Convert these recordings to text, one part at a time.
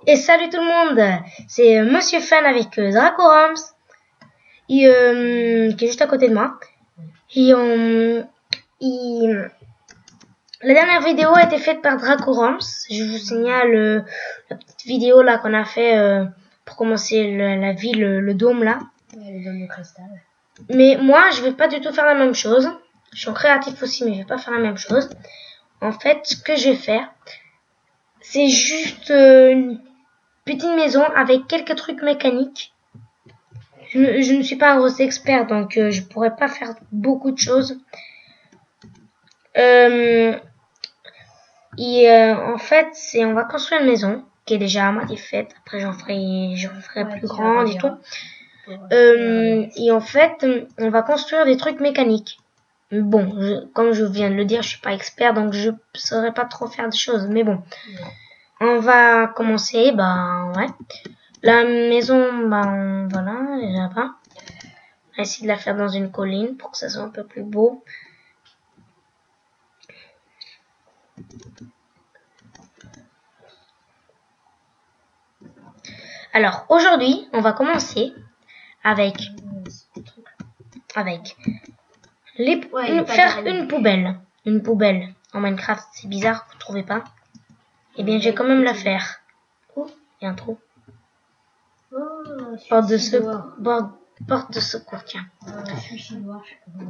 Et salut tout le monde, c'est Monsieur Fan avec Dracorams qui est juste à côté de moi. La dernière vidéo a été faite par Dracorams. Je vous signale la petite vidéo là qu'on a fait pour commencer la ville, le dôme là. Ouais, le dôme de cristal. Mais moi, je vais pas du tout faire la même chose. Je suis en créatif aussi, mais je vais pas faire la même chose. En fait, ce que je vais faire, c'est juste une petite maison avec quelques trucs mécaniques. Je ne suis pas un gros expert, donc je pourrais pas faire beaucoup de choses. En fait, on va construire une maison qui est déjà à moitié faite. Après, j'en ferai plus grande et tout. Et en fait, on va construire des trucs mécaniques. Bon, comme je viens de le dire, je suis pas expert, donc je saurais pas trop faire de choses. Mais bon, on va commencer. Ouais. La maison, voilà, déjà pas. On va essayer de la faire dans une colline pour que ça soit un peu plus beau. Alors, aujourd'hui, on va commencer avec faire une poubelle. Une poubelle. En Minecraft, c'est bizarre, vous trouvez pas? Eh bien, je vais quand même la faire. Oh, il y a un trou. Porte de secours, tiens.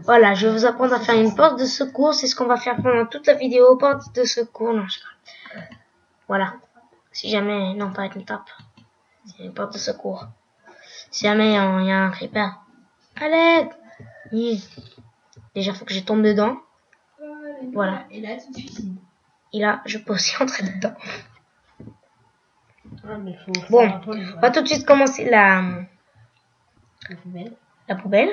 Voilà, je vais vous apprendre à faire une porte de secours. C'est ce qu'on va faire pendant toute la vidéo. Porte de secours, non, voilà. Si jamais, non, pas une tape. C'est une porte de secours. Si jamais il y a un creeper. À l'aide! Déjà, faut que je tombe dedans. Voilà. Et là, tu te suicides. Et là, je peux aussi entrer dedans. Bon, on va tout de suite commencer la poubelle.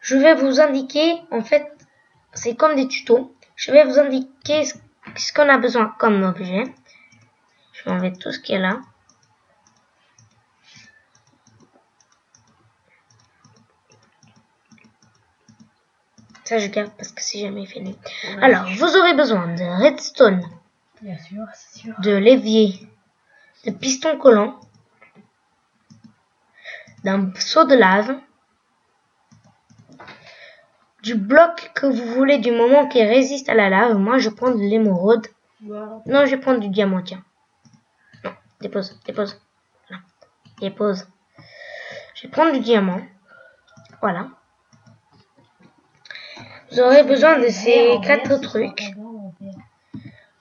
Je vais vous indiquer, en fait, c'est comme des tutos. Je vais vous indiquer ce qu'on a besoin comme objet. Je vais enlever tout ce qui est là. Ça, je garde parce que c'est jamais fini. Alors, vous aurez besoin de redstone. Bien sûr, c'est sûr. De l'évier. De piston collant. D'un seau de lave. Du bloc que vous voulez du moment qui résiste à la lave. Moi, je prends de l'émeraude. Wow. Non, je vais prendre du diamant, tiens. Non, dépose. Voilà. Dépose. Je vais prendre du diamant. Voilà. Vous aurez besoin de ces 4 trucs.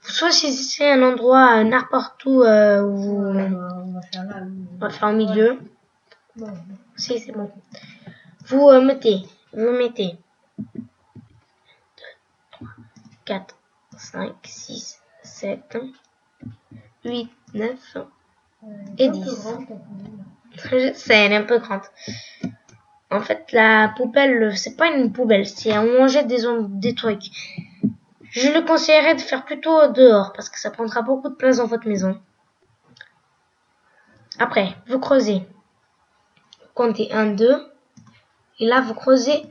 Vous choisissez un endroit, n'importe où, on va faire là. On va faire au milieu. Si, c'est bon. Vous mettez 2, 3, 4, 5, 6, 7, 8, 9 et 10. Je sais, elle est un peu grande. En fait, la poubelle, c'est pas une poubelle, c'est à manger des trucs. Je le conseillerais de faire plutôt dehors parce que ça prendra beaucoup de place dans votre maison. Après, vous creusez. Vous comptez 1, 2. Et là, vous creusez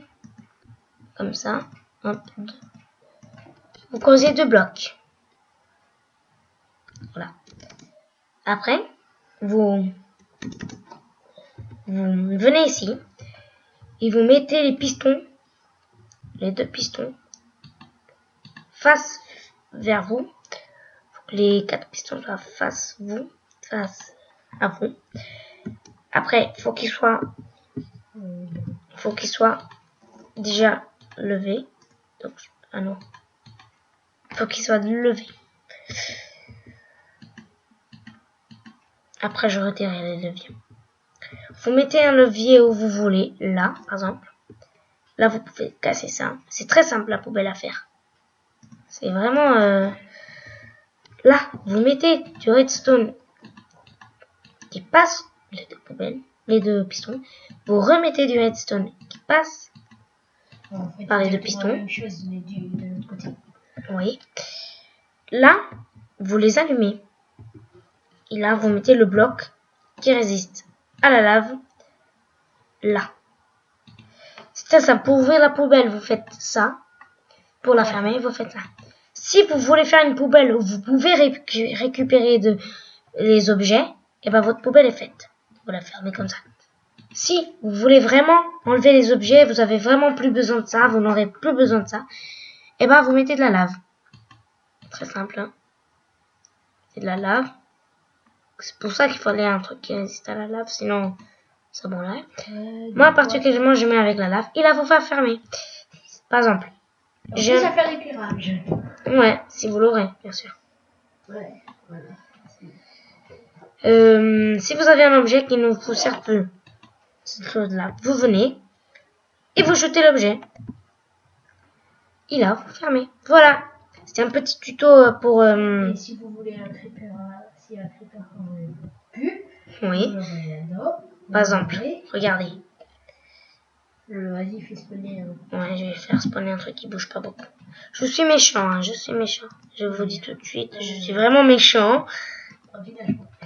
comme ça. Hop, 2. Vous creusez 2 blocs. Voilà. Après, vous venez ici et vous mettez les pistons, les 2 pistons, face vers vous. Faut que les 4 pistons soient face à vous. Après, faut qu'ils soient déjà levés. Donc, non. Faut qu'ils soient levés. Après, je retire les leviers. Vous mettez un levier où vous voulez, là, par exemple. Là, vous pouvez casser ça. C'est très simple, la poubelle à faire. C'est vraiment... Là, vous mettez du redstone qui passe les 2 poubelles, les 2 pistons. Vous remettez du redstone qui passe par les 2 pistons. La même chose de l'autre côté. Oui. Là, vous les allumez. Et là, vous mettez le bloc qui résiste à la lave. Là. C'est ça. Pour ouvrir la poubelle, vous faites ça. Pour la fermer, vous faites ça. Si vous voulez faire une poubelle où vous pouvez récupérer les objets, et ben votre poubelle est faite. Vous la fermez comme ça. Si vous voulez vraiment enlever les objets, vous avez vraiment plus besoin de ça, vous n'aurez plus besoin de ça, et ben vous mettez de la lave. Très simple. Hein. C'est de la lave. C'est pour ça qu'il fallait un truc qui résiste à la lave, sinon ça brûlerait. Moi particulièrement je mets avec la lave et là faut faire fermer. Par exemple. J'ai à faire l'éclairage. Ouais, si vous l'aurez, bien sûr. Ouais, voilà. Si vous avez un objet qui ne vous sert plus, cette chose-là, vous venez et vous jetez l'objet. Et là, vous fermez. Voilà. C'était un petit tuto pour... Et si vous voulez un creeper, si un creeper pue, oui. vous l'envoyez là-dedans. Par exemple, regardez. Vas-y, fais spawner. Ouais, je vais faire spawner un truc qui bouge pas beaucoup. Je suis méchant, hein, je suis méchant. Je vous dis tout de suite, je suis vraiment méchant.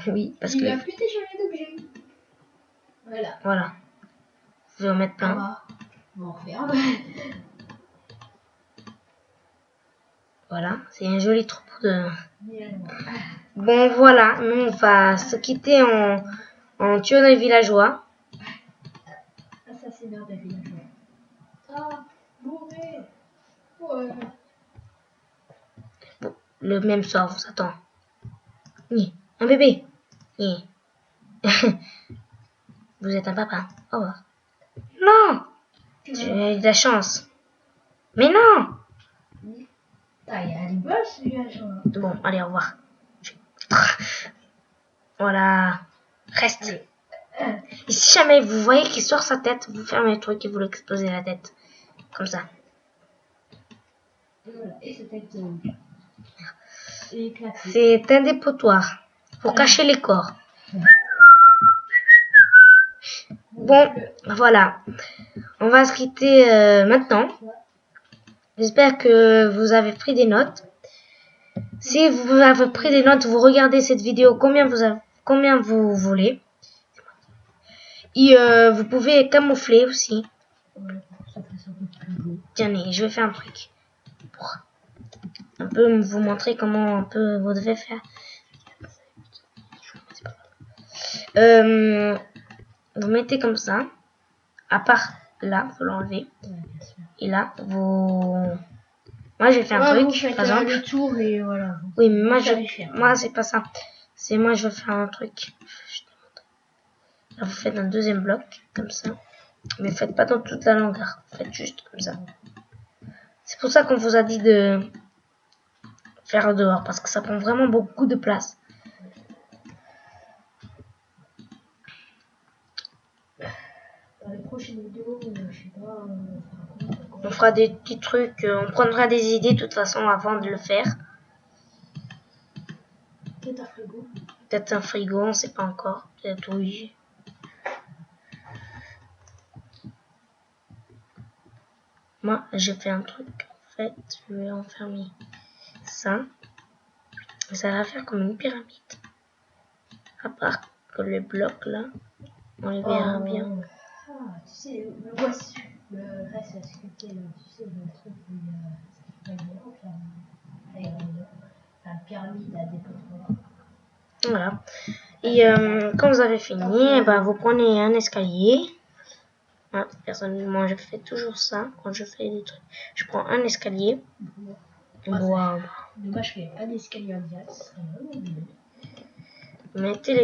Oui, parce que... Il a plus déjà d'objets. Voilà. Voilà. Je vais en mettre plein. On va en faire. Voilà, c'est un joli troupeau de... Bon, voilà, nous on va se quitter en tuant les villageois. Assassineur des villageois. Ah, bourré. Ouais. Bon, le même sort vous attend. Oui, un bébé. Oui. Vous êtes un papa. Au revoir. Non, j'ai eu de la chance. Mais non. Ah, il y a un boss, villageois. Bon, allez, au revoir. Voilà. Reste. Et si jamais vous voyez qu'il sort sa tête, vous fermez le truc et vous l'explosez la tête. Comme ça. Voilà. Et c'était C'est un dépotoir pour cacher les corps. Bon, voilà. On va se quitter maintenant. J'espère que vous avez pris des notes. Si vous avez pris des notes, vous regardez cette vidéo combien vous voulez. Et vous pouvez camoufler aussi. Tenez, je vais faire un truc pour un peu vous montrer comment un peu vous devez faire. Vous mettez comme ça, à part là, vous l'enlevez. Et là, moi j'ai fait un truc, par exemple. Le tour et voilà. Oui, mais moi c'est pas ça. C'est moi je vais faire un truc. Là, vous faites un deuxième bloc comme ça, mais faites pas dans toute la longueur. Faites juste comme ça. C'est pour ça qu'on vous a dit de faire dehors parce que ça prend vraiment beaucoup de place. Dans les prochaines vidéos, je sais pas. On fera des petits trucs, on prendra des idées de toute façon avant de le faire. Peut-être un frigo. Peut-être un frigo, on sait pas encore. Peut-être oui. Moi, j'ai fait un truc. En fait, je vais enfermer ça. Ça va faire comme une pyramide. À part que les blocs là, on les verra bien. Ah, tu sais, le voici. Le reste à sculpter, là, tu sais, le truc où il y a la pyramide à dépotoir. Voilà. Et quand vous avez fini, bah, vous prenez un escalier. Ouais, personnellement, je fais toujours ça quand je fais des trucs. Je prends un escalier. Wow. Dommage qu'il y ait pas d'escalier en direct. Vous mettez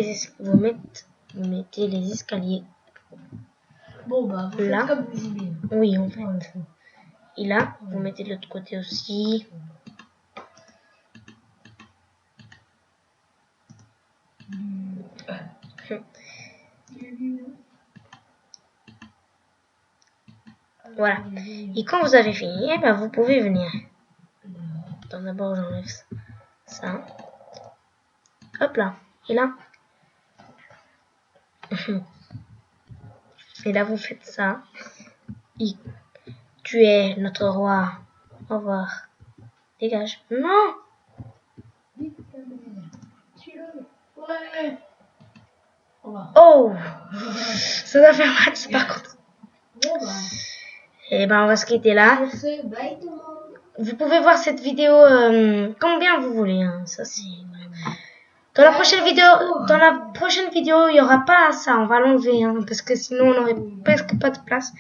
les escaliers. Bon, bah, vous là. faites comme vous voulez. Oui, on fait. Et là, vous mettez de l'autre côté aussi. Voilà. Et quand vous avez fini, eh ben, vous pouvez venir. Donc d'abord, j'enlève ça. Hop là. Et là. Et là, vous faites ça. Et tu es notre roi. Au revoir. Dégage. Non. Ouais. Oh. Ça va faire mal, par contre. Bon, bah. Et ben, on va se quitter là. Bye tout le monde. Vous pouvez voir cette vidéo combien vous voulez. Hein. Ça, c'est... Dans la prochaine vidéo, il y aura pas ça. On va l'enlever, hein, parce que sinon on aurait presque pas de place.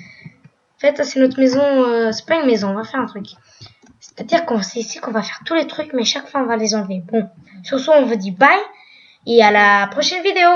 En fait, c'est notre maison. C'est pas une maison. On va faire un truc. C'est-à-dire qu'on c'est ici qu'on va faire tous les trucs, mais chaque fois on va les enlever. Bon, sur ce, on vous dit bye et à la prochaine vidéo.